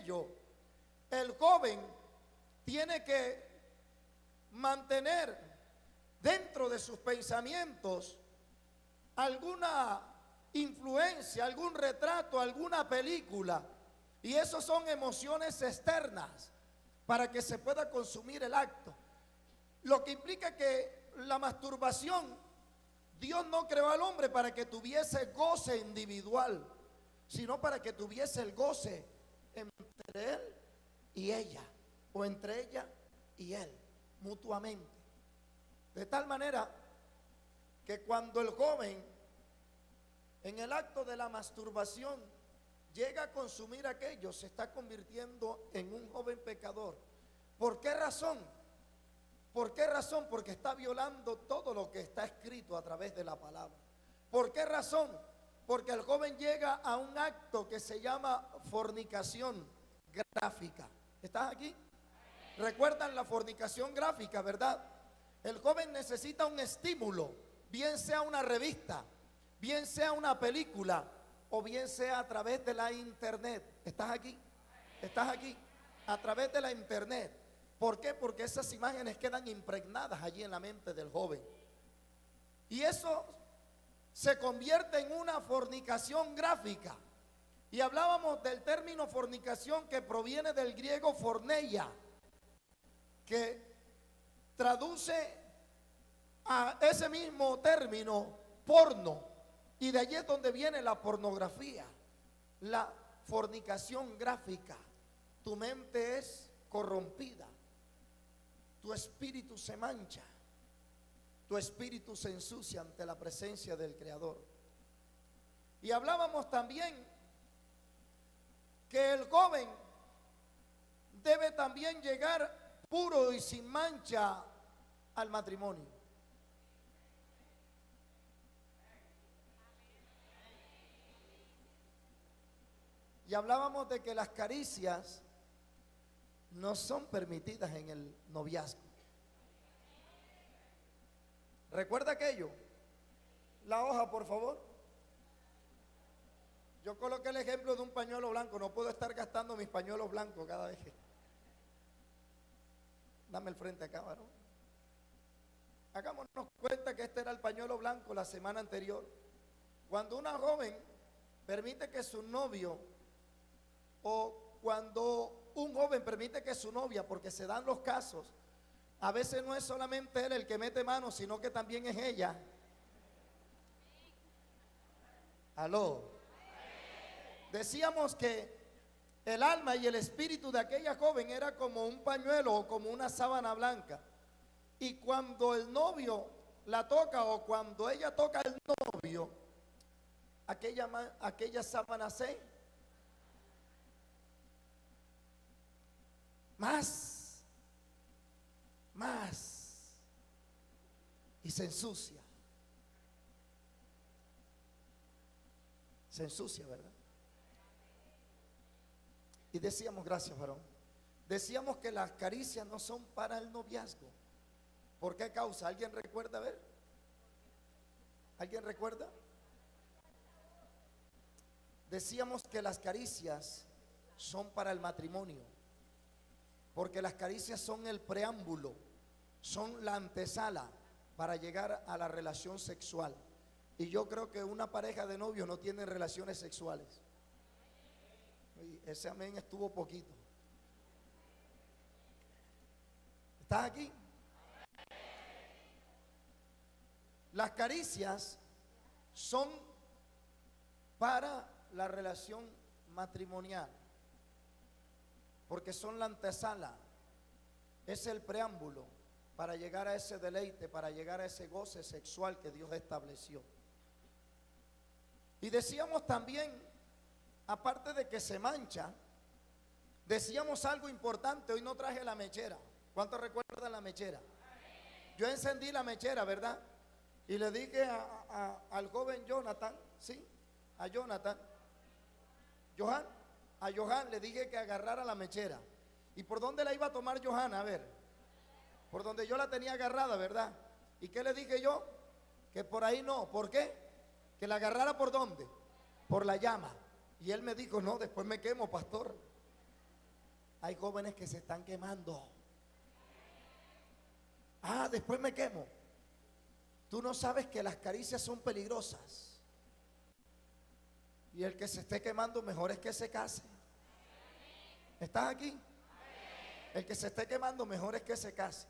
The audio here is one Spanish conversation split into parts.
ello, el joven tiene que mantener dentro de sus pensamientos alguna influencia, algún retrato, alguna película. Y eso son emociones externas para que se pueda consumir el acto. Lo que implica que la masturbación, Dios no creó al hombre para que tuviese goce individual, sino para que tuviese el goce entre él y ella, o entre ella y él, mutuamente. De tal manera que cuando el joven en el acto de la masturbación llega a consumir aquello, se está convirtiendo en un joven pecador. ¿Por qué razón? ¿Por qué razón? Porque está violando todo lo que está escrito a través de la palabra. ¿Por qué razón? Porque el joven llega a un acto que se llama fornicación gráfica. ¿Estás aquí? ¿Recuerdan la fornicación gráfica, verdad? El joven necesita un estímulo, bien sea una revista, bien sea una película, o bien sea a través de la internet. ¿Estás aquí? ¿Estás aquí? A través de la internet. ¿Por qué? Porque esas imágenes quedan impregnadas allí en la mente del joven. Y eso se convierte en una fornicación gráfica. Y hablábamos del término fornicación, que proviene del griego forneia, que traduce a ese mismo término porno. Y de allí es donde viene la pornografía, la fornicación gráfica. Tu mente es corrompida, tu espíritu se mancha, tu espíritu se ensucia ante la presencia del Creador. Y hablábamos también que el joven debe también llegar puro y sin mancha al matrimonio. Y hablábamos de que las caricias no son permitidas en el noviazgo. ¿Recuerda aquello? La hoja, por favor. Yo coloqué el ejemplo de un pañuelo blanco. No puedo estar gastando mis pañuelos blancos cada vez que... Dame el frente acá, varón. Hagámonos cuenta que este era el pañuelo blanco la semana anterior. Cuando una joven permite que su novio, o cuando un joven permite que su novia, porque se dan los casos, a veces no es solamente él el que mete mano, sino que también es ella. Aló. Decíamos que el alma y el espíritu de aquella joven era como un pañuelo o como una sábana blanca. Y cuando el novio la toca, o cuando ella toca al novio, aquella sábana se más y se ensucia, ¿verdad? Y decíamos, gracias varón, decíamos que las caricias no son para el noviazgo. ¿Por qué causa? ¿Alguien recuerda? A ver, ¿alguien recuerda? Decíamos que las caricias son para el matrimonio, porque las caricias son el preámbulo, son la antesala para llegar a la relación sexual. Y yo creo que una pareja de novios no tiene relaciones sexuales. Y ese amén estuvo poquito. ¿Estás aquí? Las caricias son para la relación matrimonial, porque son la antesala, es el preámbulo para llegar a ese deleite, para llegar a ese goce sexual que Dios estableció. Y decíamos también, aparte de que se mancha, decíamos algo importante. Hoy no traje la mechera. ¿Cuántos recuerdan la mechera? Yo encendí la mechera, ¿verdad? Y le dije al joven Jonathan, ¿sí? A Jonathan, a Johan le dije que agarrara la mechera. ¿Y por dónde la iba a tomar Johan? A ver, por donde yo la tenía agarrada, ¿verdad? ¿Y qué le dije yo? Que por ahí no. ¿Por qué? Que la agarrara por dónde, por la llama. Y él me dijo, no, después me quemo, pastor. Hay jóvenes que se están quemando. Ah, después me quemo. Tú no sabes que las caricias son peligrosas. Y el que se esté quemando, mejor es que se case. ¿Estás aquí? El que se esté quemando, mejor es que se case.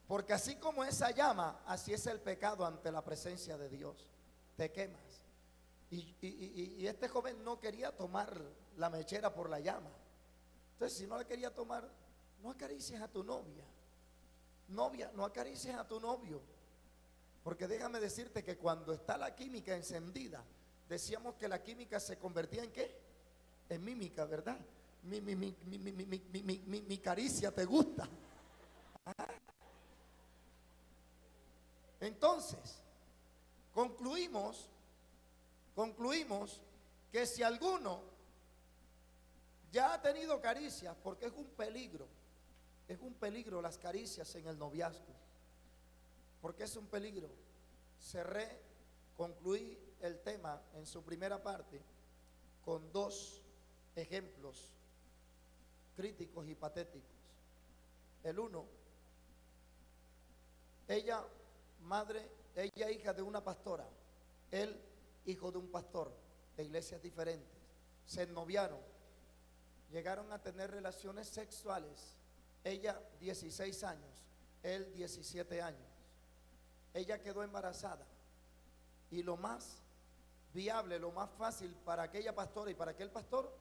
Porque así como esa llama, así es el pecado ante la presencia de Dios. Te quemas. Y este joven no quería tomar la mechera por la llama. Entonces, si no la quería tomar, no acaricies a tu novia. Novia, no acaricies a tu novio. Porque déjame decirte que cuando está la química encendida, decíamos que la química se convertía en ¿qué? En mímica, ¿verdad? Mi caricia te gusta. Entonces, concluimos que si alguno ya ha tenido caricias, porque es un peligro las caricias en el noviazgo, porque es un peligro. Concluí el tema en su primera parte con dos ejemplos críticos y patéticos. El uno, ella hija de una pastora, él hijo de un pastor de iglesias diferentes, se ennoviaron, llegaron a tener relaciones sexuales, ella 16 años, él 17 años, ella quedó embarazada y lo más viable, lo más fácil para aquella pastora y para aquel pastor,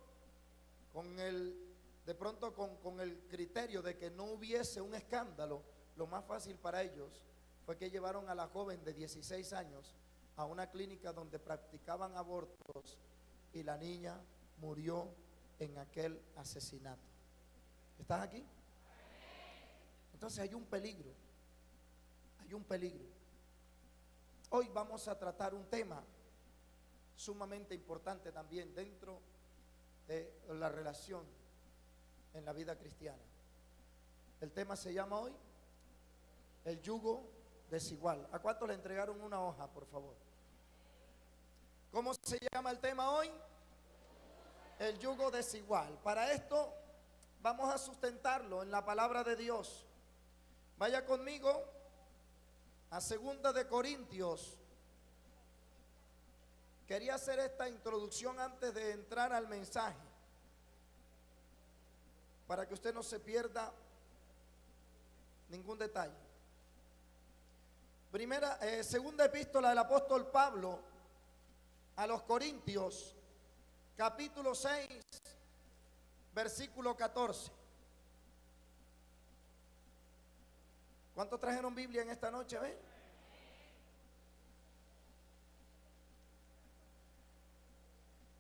de pronto con el criterio de que no hubiese un escándalo, lo más fácil para ellos fue que llevaron a la joven de 16 años a una clínica donde practicaban abortos y la niña murió en aquel asesinato. ¿Estás aquí? Entonces hay un peligro. Hoy vamos a tratar un tema sumamente importante también dentro de la relación en la vida cristiana. El tema se llama hoy el yugo desigual. ¿A cuánto le entregaron una hoja, por favor? ¿Cómo se llama el tema hoy? El yugo desigual. Para esto vamos a sustentarlo en la palabra de Dios. Vaya conmigo a 2 de Corintios. Quería hacer esta introducción antes de entrar al mensaje, para que usted no se ningún detalle. Segunda epístola del apóstol Pablo a los Corintios, capítulo 6, versículo 14. ¿Cuántos trajeron Biblia en esta noche? ¿Ven?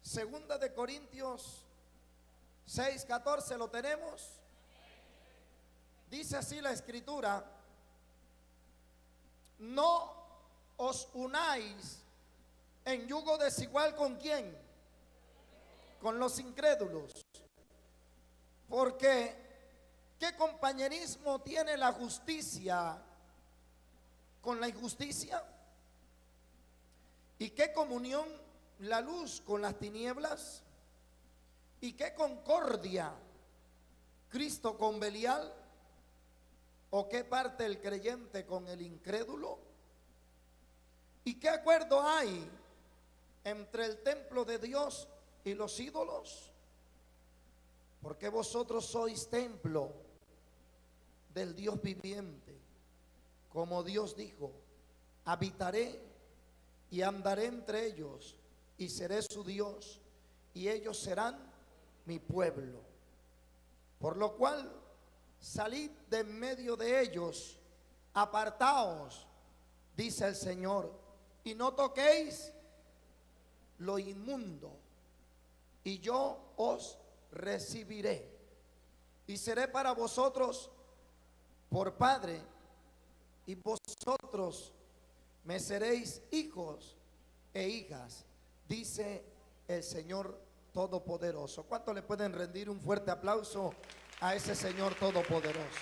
Segunda de Corintios 6, 14, ¿lo tenemos? Dice así la escritura: no os unáis en yugo desigual ¿con quién? Con los incrédulos. Porque ¿qué compañerismo tiene la justicia con la injusticia? ¿Y qué comunión la luz con las tinieblas? ¿Y qué concordia Cristo con Belial? ¿O qué parte el creyente con el incrédulo? ¿Y qué acuerdo hay entre el templo de Dios y los ídolos? Porque vosotros sois templo del Dios viviente. Como Dios dijo: habitaré y andaré entre ellos y seré su Dios y ellos serán mi pueblo. Por lo cual salid de en medio de ellos, apartaos, dice el Señor, y no toquéis lo inmundo, y yo os recibiré, y seré para vosotros por Padre, y vosotros me seréis hijos e hijas, dice el Señor Todopoderoso. ¿Cuánto le pueden rendir un fuerte aplauso a ese Señor Todopoderoso?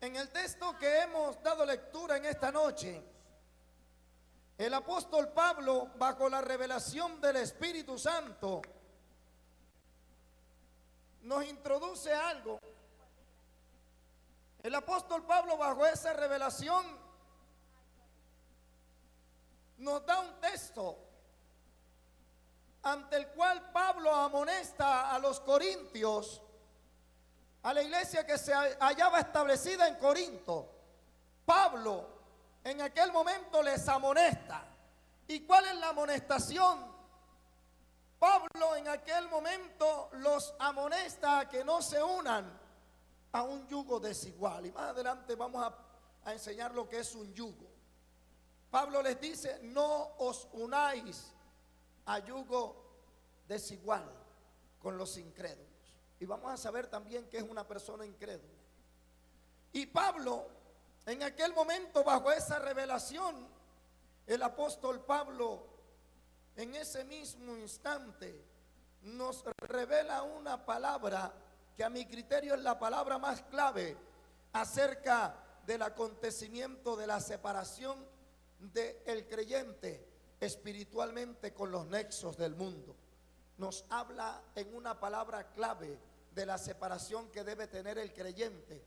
En el texto que hemos dado lectura en esta noche, El apóstol Pablo, bajo la revelación del Espíritu Santo, nos introduce algo. El apóstol Pablo, bajo esa revelación, nos da un texto ante el cual Pablo amonesta a los corintios, a la iglesia que se hallaba establecida en Corinto. Pablo en aquel momento les amonesta. ¿Y cuál es la amonestación? Pablo en aquel momento los amonesta a que no se unan a un yugo desigual. Y más adelante vamos a enseñar lo que es un yugo. Pablo les dice: no os unáis a yugo desigual con los incrédulos. Y vamos a saber también que es una persona incrédula. Y Pablo, en aquel momento, bajo esa revelación, el apóstol Pablo, en ese mismo instante, nos revela una palabra que a mi criterio es la palabra más clave acerca del acontecimiento de la separación del creyente espiritualmente con los nexos del mundo. Nos habla en una palabra clave de la separación que debe tener el creyente,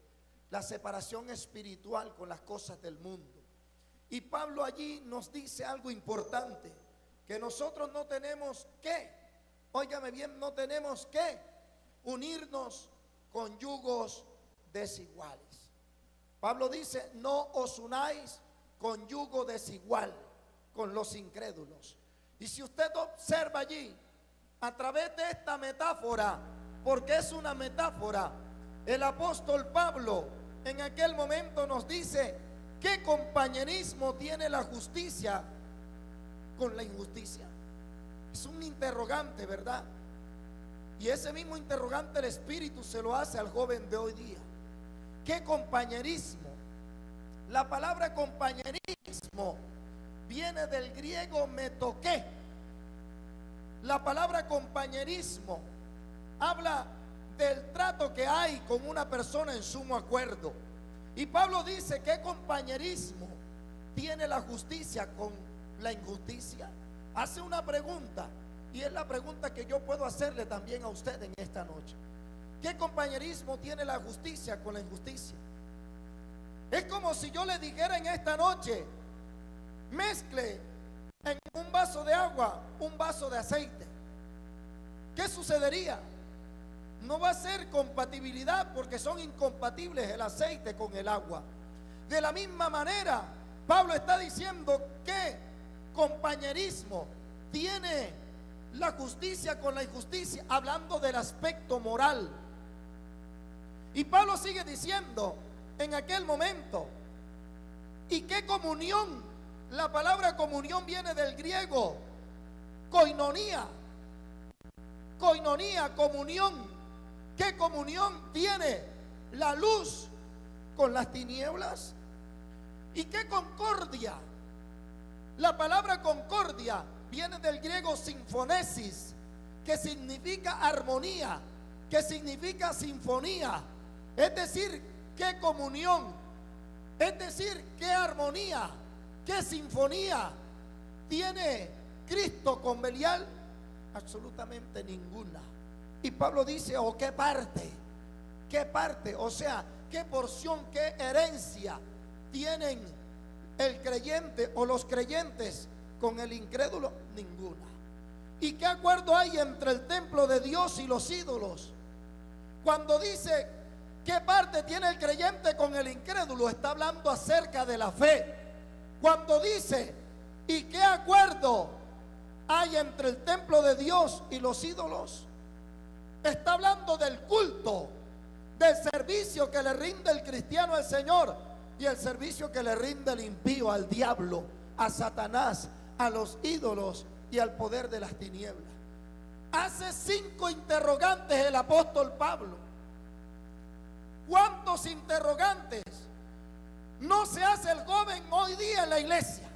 la separación espiritual con las cosas del mundo. Y Pablo allí nos dice algo importante, que nosotros no tenemos que, óigame bien, no tenemos que unirnos con yugos desiguales. Pablo dice: no os unáis con yugo desigual con los incrédulos. Y si usted observa allí, a través de esta metáfora, porque es una metáfora, el apóstol Pablo en aquel momento nos dice: ¿qué compañerismo tiene la justicia con la injusticia? Es un interrogante, ¿verdad? Y ese mismo interrogante el Espíritu se lo hace al joven de hoy día. ¿Qué compañerismo? La palabra compañerismo viene del griego metoké. La palabra compañerismo habla del trato que hay con una persona en sumo acuerdo. Y Pablo dice: ¿qué compañerismo tiene la justicia con la injusticia? Hace una pregunta, y es la pregunta que yo puedo hacerle también a usted en esta noche. ¿Qué compañerismo tiene la justicia con la injusticia? Es como si yo le dijera en esta noche: mezcle en un vaso de agua un vaso de aceite. ¿Qué sucedería? No va a ser compatibilidad, porque son incompatibles el aceite con el agua. De la misma manera, Pablo está diciendo: ¿qué compañerismo tiene la justicia con la injusticia? Hablando del aspecto moral. Y Pablo sigue diciendo en aquel momento: ¿y qué comunión? La palabra comunión viene del griego koinonía. Koinonía, comunión. ¿Qué comunión tiene la luz con las tinieblas? ¿Y qué concordia? La palabra concordia viene del griego sinfonesis, que significa armonía, que significa sinfonía. Es decir, ¿qué comunión? Es decir, ¿qué armonía? ¿Qué sinfonía tiene Cristo con Belial? Absolutamente ninguna. Y Pablo dice: ¿o qué parte? ¿Qué parte? O sea, ¿qué porción, qué herencia tienen el creyente o los creyentes con el incrédulo? Ninguna. ¿Y qué acuerdo hay entre el templo de Dios y los ídolos? Cuando dice ¿qué parte tiene el creyente con el incrédulo? Está hablando acerca de la fe. Cuando dice ¿y qué acuerdo hay entre el templo de Dios y los ídolos? Está hablando del culto, del servicio que le rinde el cristiano al Señor y el servicio que le rinde el impío al diablo, a Satanás, a los ídolos y al poder de las tinieblas. Hace 5 interrogantes el apóstol Pablo. ¿Cuántos interrogantes no se hace el joven hoy día en la iglesia?